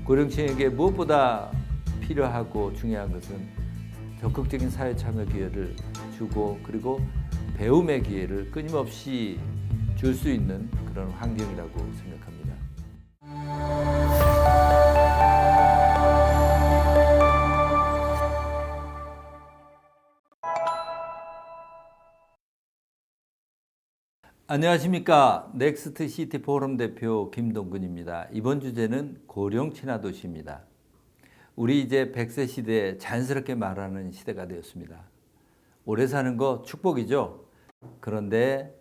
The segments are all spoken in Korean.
고령층에게 무엇보다 필요하고 중요한 것은 적극적인 사회 참여 기회를 주고 그리고 배움의 기회를 끊임없이 줄 수 있는 그런 환경이라고 생각합니다. 안녕하십니까. 넥스트 시티 포럼 대표 김동근입니다. 이번 주제는 고령 친화 도시입니다. 우리 이제 100세 시대에 자연스럽게 말하는 시대가 되었습니다. 오래 사는 거 축복이죠. 그런데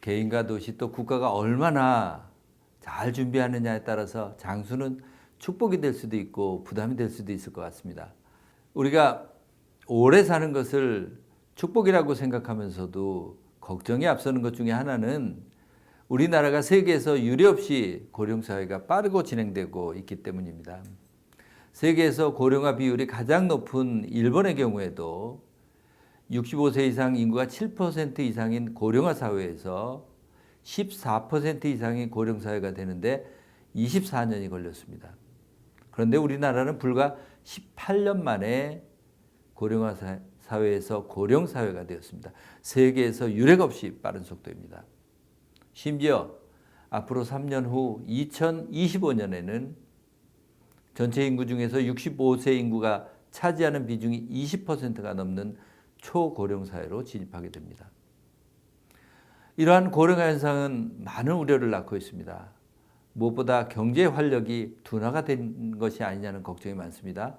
개인과 도시 또 국가가 얼마나 잘 준비하느냐에 따라서 장수는 축복이 될 수도 있고 부담이 될 수도 있을 것 같습니다. 우리가 오래 사는 것을 축복이라고 생각하면서도 걱정이 앞서는 것 중에 하나는 우리나라가 세계에서 유례없이 고령사회가 빠르고 진행되고 있기 때문입니다. 세계에서 고령화 비율이 가장 높은 일본의 경우에도 65세 이상 인구가 7% 이상인 고령화 사회에서 14% 이상인 고령사회가 되는데 24년이 걸렸습니다. 그런데 우리나라는 불과 18년 만에 고령화 사회에서 고령사회가 되었습니다. 세계에서 유례가 없이 빠른 속도입니다. 심지어 앞으로 3년 후 2025년에는 전체 인구 중에서 65세 인구가 차지하는 비중이 20%가 넘는 초고령 사회로 진입하게 됩니다. 이러한 고령화 현상은 많은 우려를 낳고 있습니다. 무엇보다 경제 활력이 둔화가 된 것이 아니냐는 걱정이 많습니다.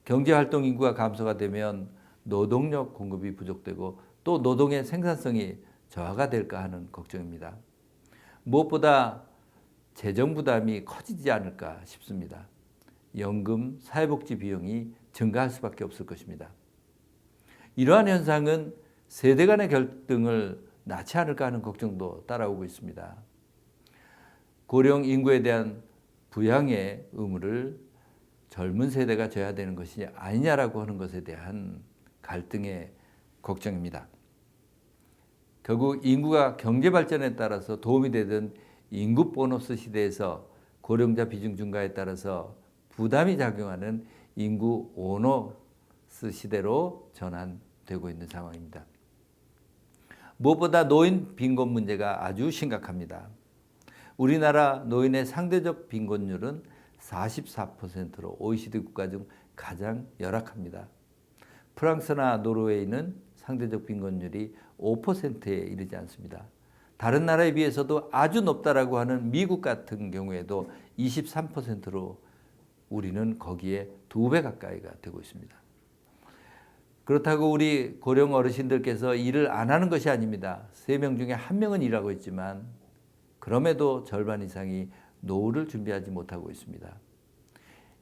경제활동 인구가 감소가 되면 노동력 공급이 부족되고 또 노동의 생산성이 저하가 될까 하는 걱정입니다. 무엇보다 재정 부담이 커지지 않을까 싶습니다. 연금, 사회복지 비용이 증가할 수밖에 없을 것입니다. 이러한 현상은 세대 간의 갈등을 낳지 않을까 하는 걱정도 따라오고 있습니다. 고령 인구에 대한 부양의 의무를 젊은 세대가 져야 되는 것이 아니냐라고 하는 것에 대한 갈등의 걱정입니다. 결국 인구가 경제 발전에 따라서 도움이 되던 인구 보너스 시대에서 고령자 비중 증가에 따라서 부담이 작용하는 인구 오너스 시대로 전환되고 있는 상황입니다. 무엇보다 노인 빈곤 문제가 아주 심각합니다. 우리나라 노인의 상대적 빈곤율은 44%로 OECD 국가 중 가장 열악합니다. 프랑스나 노르웨이는 상대적 빈곤율이 5%에 이르지 않습니다. 다른 나라에 비해서도 아주 높다라고 하는 미국 같은 경우에도 23%로 우리는 거기에 2배 가까이가 되고 있습니다. 그렇다고 우리 고령 어르신들께서 일을 안 하는 것이 아닙니다. 3명 중에 1명은 일하고 있지만 그럼에도 절반 이상이 노후를 준비하지 못하고 있습니다.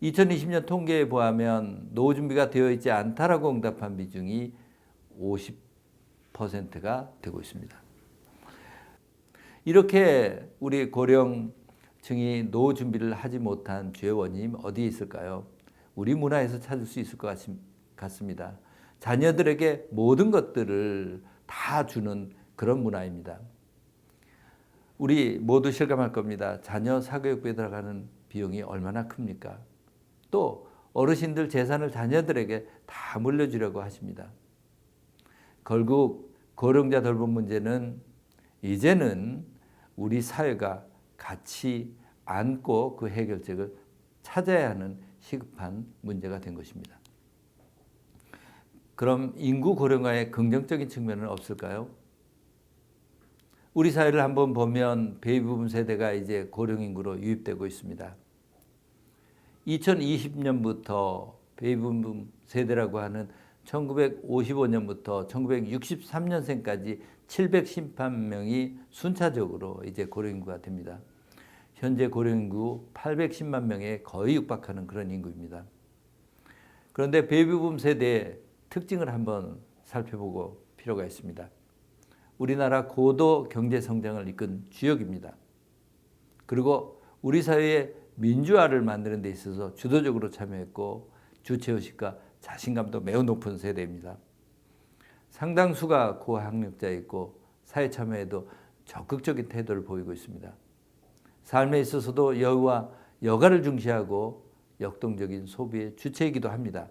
2020년 통계에 보면 노후 준비가 되어 있지 않다라고 응답한 비중이 50%가 되고 있습니다. 이렇게 우리 고령층이 노후 준비를 하지 못한 주요 원인이 어디에 있을까요? 우리 문화에서 찾을 수 있을 것 같습니다. 자녀들에게 모든 것들을 다 주는 그런 문화입니다. 우리 모두 실감할 겁니다. 자녀 사교육비에 들어가는 비용이 얼마나 큽니까? 또 어르신들 재산을 자녀들에게 다 물려주려고 하십니다. 결국 고령자 돌봄 문제는 이제는 우리 사회가 같이 안고 그 해결책을 찾아야 하는 시급한 문제가 된 것입니다. 그럼 인구 고령화의 긍정적인 측면은 없을까요? 우리 사회를 한번 보면 베이비붐 세대가 이제 고령 인구로 유입되고 있습니다. 2020년부터 베이비붐 세대라고 하는 1955년부터 1963년생까지 710만 명이 순차적으로 이제 고령 인구가 됩니다. 현재 고령 인구 810만 명에 거의 육박하는 그런 인구입니다. 그런데 베이비붐 세대의 특징을 한번 살펴보고 필요가 있습니다. 우리나라 고도 경제 성장을 이끈 주역입니다. 그리고 우리 사회의 민주화를 만드는 데 있어서 주도적으로 참여했고 주체의식과 자신감도 매우 높은 세대입니다. 상당수가 고학력자였고 사회 참여에도 적극적인 태도를 보이고 있습니다. 삶에 있어서도 여유와 여가를 중시하고 역동적인 소비의 주체이기도 합니다.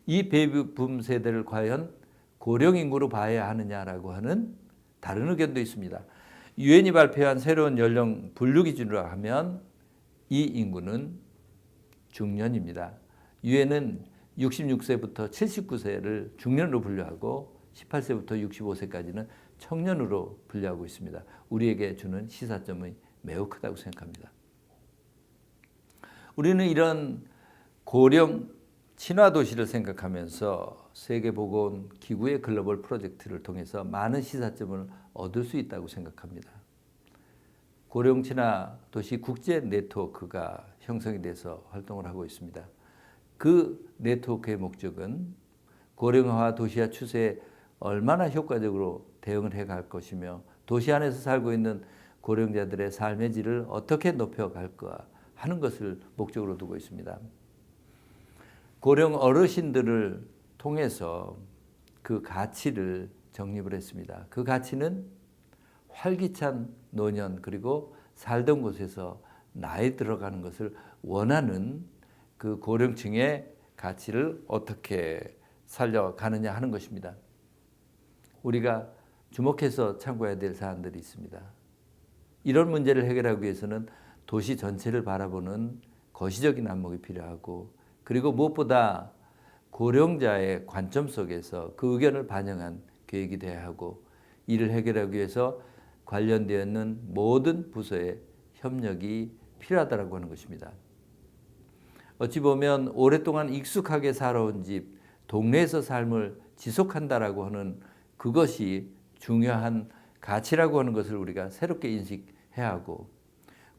이 베이비붐 세대를 과연 고령 인구로 봐야 하느냐라고 하는 다른 의견도 있습니다. 유엔이 발표한 새로운 연령 분류 기준으로 하면 이 인구는 중년입니다. 유엔은 66세부터 79세를 중년으로 분류하고 18세부터 65세까지는 청년으로 분류하고 있습니다. 우리에게 주는 시사점이 매우 크다고 생각합니다. 우리는 이런 고령 친화 도시를 생각하면서 세계보건기구의 글로벌 프로젝트를 통해서 많은 시사점을 얻을 수 있다고 생각합니다. 고령 친화 도시 국제 네트워크가 형성이 돼서 활동을 하고 있습니다. 그 네트워크의 목적은 고령화 도시화 추세에 얼마나 효과적으로 대응을 해갈 것이며 도시 안에서 살고 있는 고령자들의 삶의 질을 어떻게 높여갈까 하는 것을 목적으로 두고 있습니다. 고령 어르신들을 통해서 그 가치를 정립을 했습니다. 그 가치는 활기찬 노년 그리고 살던 곳에서 나이 들어가는 것을 원하는 그 고령층의 가치를 어떻게 살려가느냐 하는 것입니다. 우리가 주목해서 참고해야 될 사안들이 있습니다. 이런 문제를 해결하기 위해서는 도시 전체를 바라보는 거시적인 안목이 필요하고 그리고 무엇보다 고령자의 관점 속에서 그 의견을 반영한 계획이 돼야 하고 이를 해결하기 위해서 관련되어 있는 모든 부서의 협력이 필요하다고 하는 것입니다. 어찌 보면 오랫동안 익숙하게 살아온 집, 동네에서 삶을 지속한다라고 하는 그것이 중요한 가치라고 하는 것을 우리가 새롭게 인식해야 하고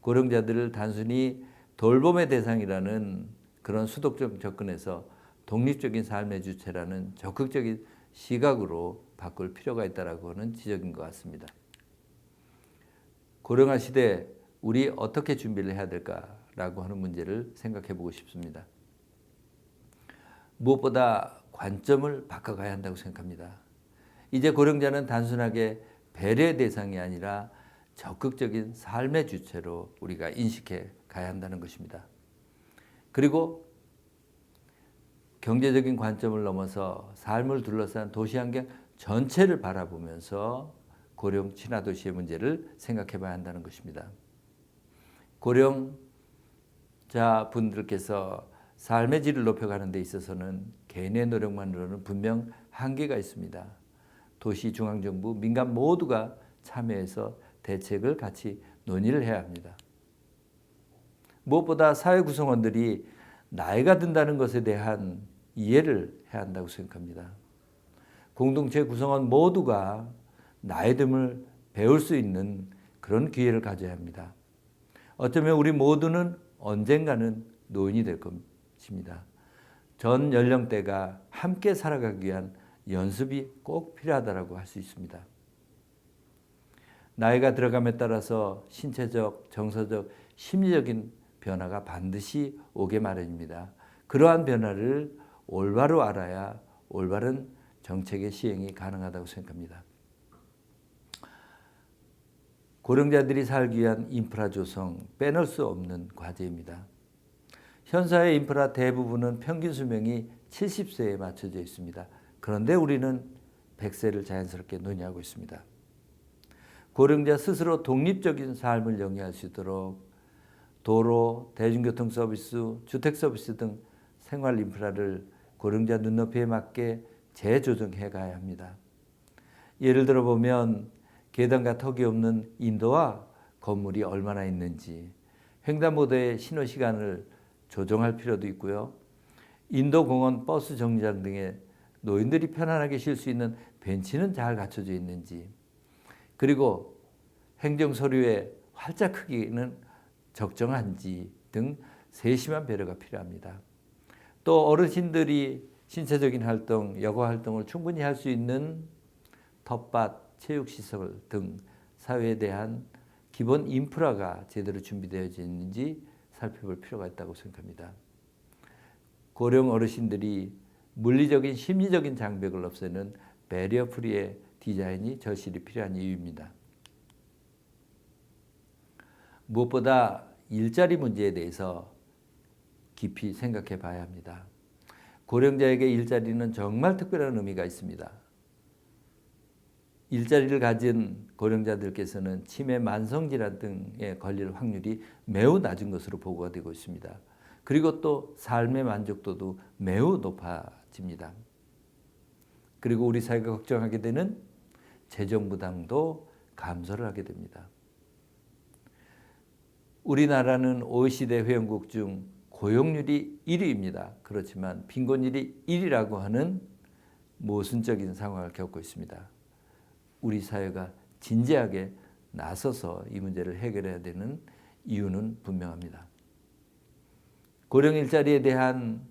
고령자들을 단순히 돌봄의 대상이라는 그런 수독적 접근에서 독립적인 삶의 주체라는 적극적인 시각으로 바꿀 필요가 있다라고 하는 지적인 것 같습니다. 고령화 시대에 우리 어떻게 준비를 해야 될까라고 하는 문제를 생각해 보고 싶습니다. 무엇보다 관점을 바꿔가야 한다고 생각합니다. 이제 고령자는 단순하게 배려의 대상이 아니라 적극적인 삶의 주체로 우리가 인식해 가야 한다는 것입니다. 그리고 경제적인 관점을 넘어서 삶을 둘러싼 도시 환경 전체를 바라보면서 고령 친화 도시의 문제를 생각해 봐야 한다는 것입니다. 고령자 분들께서 삶의 질을 높여가는 데 있어서는 개인의 노력만으로는 분명 한계가 있습니다. 도시 중앙정부, 민간 모두가 참여해서 대책을 같이 논의를 해야 합니다. 무엇보다 사회 구성원들이 나이가 든다는 것에 대한 이해를 해야 한다고 생각합니다. 공동체 구성원 모두가 나이 듦을 배울 수 있는 그런 기회를 가져야 합니다. 어쩌면 우리 모두는 언젠가는 노인이 될 것입니다. 전 연령대가 함께 살아가기 위한 연습이 꼭 필요하다고 할 수 있습니다. 나이가 들어감에 따라서 신체적, 정서적, 심리적인 변화가 반드시 오게 마련입니다. 그러한 변화를 올바로 알아야 올바른 정책의 시행이 가능하다고 생각합니다. 고령자들이 살기 위한 인프라 조성, 빼놓을 수 없는 과제입니다. 현 사회 인프라 대부분은 평균 수명이 70세에 맞춰져 있습니다. 그런데 우리는 100세를 자연스럽게 논의하고 있습니다. 고령자 스스로 독립적인 삶을 영위할 수 있도록 도로, 대중교통 서비스, 주택 서비스 등 생활 인프라를 고령자 눈높이에 맞게 재조정해 가야 합니다. 예를 들어 보면 계단과 턱이 없는 인도와 건물이 얼마나 있는지, 횡단보도의 신호 시간을 조정할 필요도 있고요. 인도공원 버스 정류장 등에 노인들이 편안하게 쉴 수 있는 벤치는 잘 갖춰져 있는지, 그리고 행정서류의 활자 크기는 적정한지 등 세심한 배려가 필요합니다. 또 어르신들이 신체적인 활동, 여가 활동을 충분히 할 수 있는 텃밭, 체육시설 등 사회에 대한 기본 인프라가 제대로 준비되어 있는지 살펴볼 필요가 있다고 생각합니다. 고령 어르신들이 물리적인 심리적인 장벽을 없애는 배리어 프리의 디자인이 절실히 필요한 이유입니다. 무엇보다 일자리 문제에 대해서 깊이 생각해 봐야 합니다. 고령자에게 일자리는 정말 특별한 의미가 있습니다. 일자리를 가진 고령자들께서는 치매, 만성질환 등에 걸릴 확률이 매우 낮은 것으로 보고가 되고 있습니다. 그리고 또 삶의 만족도도 매우 높아집니다. 그리고 우리 사회가 걱정하게 되는 재정 부담도 감소를 하게 됩니다. 우리나라는 OECD 회원국 중 고용률이 1위입니다. 그렇지만 빈곤율이 1위라고 하는 모순적인 상황을 겪고 있습니다. 우리 사회가 진지하게 나서서 이 문제를 해결해야 되는 이유는 분명합니다. 고령 일자리에 대한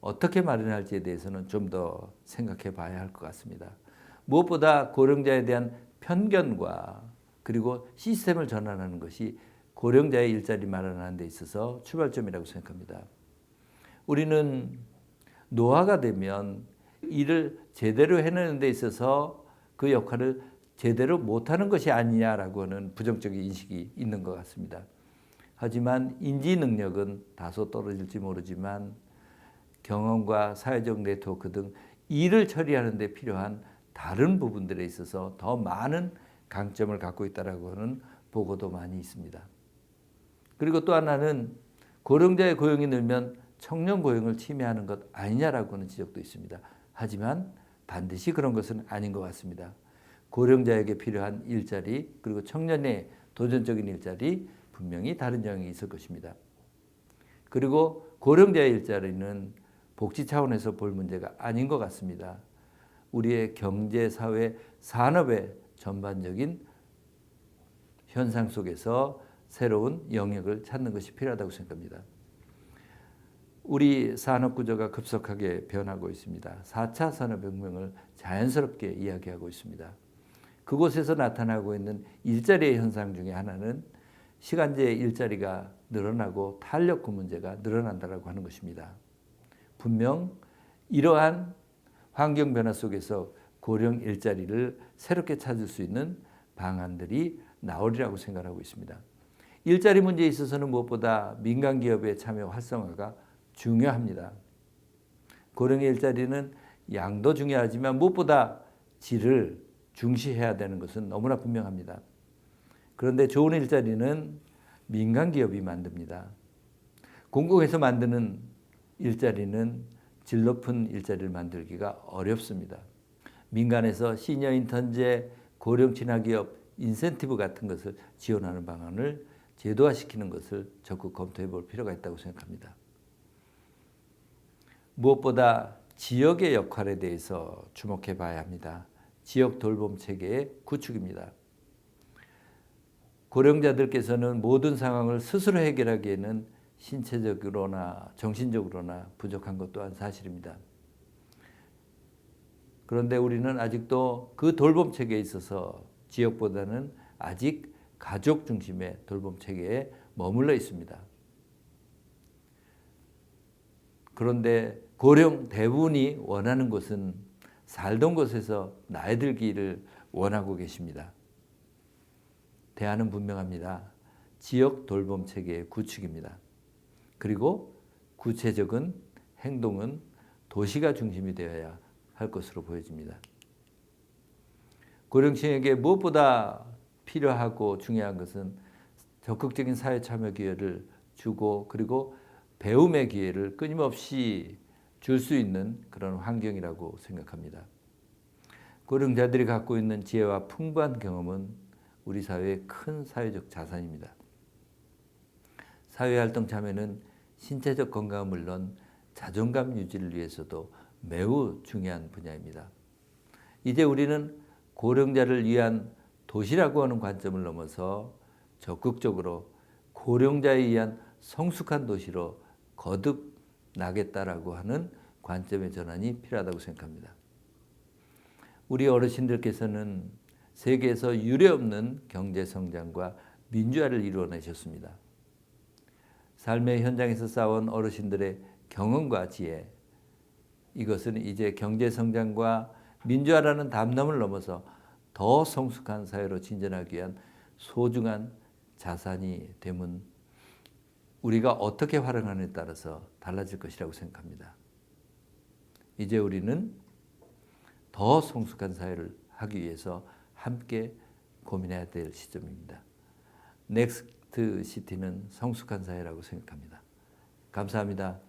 어떻게 마련할지에 대해서는 좀 더 생각해 봐야 할 것 같습니다. 무엇보다 고령자에 대한 편견과 그리고 시스템을 전환하는 것이 고령자의 일자리 마련하는 데 있어서 출발점이라고 생각합니다. 우리는 노화가 되면 일을 제대로 해내는 데 있어서 그 역할을 제대로 못하는 것이 아니냐라고 하는 부정적인 인식이 있는 것 같습니다. 하지만 인지 능력은 다소 떨어질지 모르지만 경험과 사회적 네트워크 등 일을 처리하는 데 필요한 다른 부분들에 있어서 더 많은 강점을 갖고 있다고 하는 보고도 많이 있습니다. 그리고 또 하나는 고령자의 고용이 늘면 청년 고용을 침해하는 것 아니냐라고 하는 지적도 있습니다. 하지만 반드시 그런 것은 아닌 것 같습니다. 고령자에게 필요한 일자리 그리고 청년의 도전적인 일자리 분명히 다른 영역이 있을 것입니다. 그리고 고령자의 일자리는 복지 차원에서 볼 문제가 아닌 것 같습니다. 우리의 경제, 사회, 산업의 전반적인 현상 속에서 새로운 영역을 찾는 것이 필요하다고 생각합니다. 우리 산업 구조가 급속하게 변하고 있습니다. 4차 산업혁명을 자연스럽게 이야기하고 있습니다. 그곳에서 나타나고 있는 일자리의 현상 중에 하나는 시간제 일자리가 늘어나고 탄력 그 문제가 늘어난다고 하는 것입니다. 분명 이러한 환경 변화 속에서 고령 일자리를 새롭게 찾을 수 있는 방안들이 나오리라고 생각하고 있습니다. 일자리 문제에 있어서는 무엇보다 민간 기업의 참여 활성화가 중요합니다. 고령의 일자리는 양도 중요하지만 무엇보다 질을 중시해야 되는 것은 너무나 분명합니다. 그런데 좋은 일자리는 민간 기업이 만듭니다. 공공에서 만드는 일자리는 질 높은 일자리를 만들기가 어렵습니다. 민간에서 시니어 인턴제, 고령 친화기업, 인센티브 같은 것을 지원하는 방안을 제도화시키는 것을 적극 검토해 볼 필요가 있다고 생각합니다. 무엇보다 지역의 역할에 대해서 주목해 봐야 합니다. 지역 돌봄 체계의 구축입니다. 고령자들께서는 모든 상황을 스스로 해결하기에는 신체적으로나 정신적으로나 부족한 것 또한 사실입니다. 그런데 우리는 아직도 그 돌봄 체계에 있어서 지역보다는 아직 가족 중심의 돌봄 체계에 머물러 있습니다. 그런데 고령 대부분이 원하는 것은 살던 곳에서 나이 들기를 원하고 계십니다. 대안은 분명합니다. 지역 돌봄 체계의 구축입니다. 그리고 구체적인 행동은 도시가 중심이 되어야 할 것으로 보여집니다. 고령층에게 무엇보다 필요하고 중요한 것은 적극적인 사회 참여 기회를 주고 그리고 배움의 기회를 끊임없이 줄 수 있는 그런 환경이라고 생각합니다. 고령자들이 갖고 있는 지혜와 풍부한 경험은 우리 사회의 큰 사회적 자산입니다. 사회활동 참여는 신체적 건강은 물론 자존감 유지를 위해서도 매우 중요한 분야입니다. 이제 우리는 고령자를 위한 도시라고 하는 관점을 넘어서 적극적으로 고령자에 의한 성숙한 도시로 거듭 나겠다라고 하는 관점의 전환이 필요하다고 생각합니다. 우리 어르신들께서는 세계에서 유례없는 경제 성장과 민주화를 이루어내셨습니다. 삶의 현장에서 쌓아온 어르신들의 경험과 지혜, 이것은 이제 경제 성장과 민주화라는 담론을 넘어서 더 성숙한 사회로 진전하기 위한 소중한 자산이 되면 우리가 어떻게 활용하느냐에 따라서 달라질 것이라고 생각합니다. 이제 우리는 더 성숙한 사회를 하기 위해서 함께 고민해야 될 시점입니다. 넥스트 시티는 성숙한 사회라고 생각합니다. 감사합니다.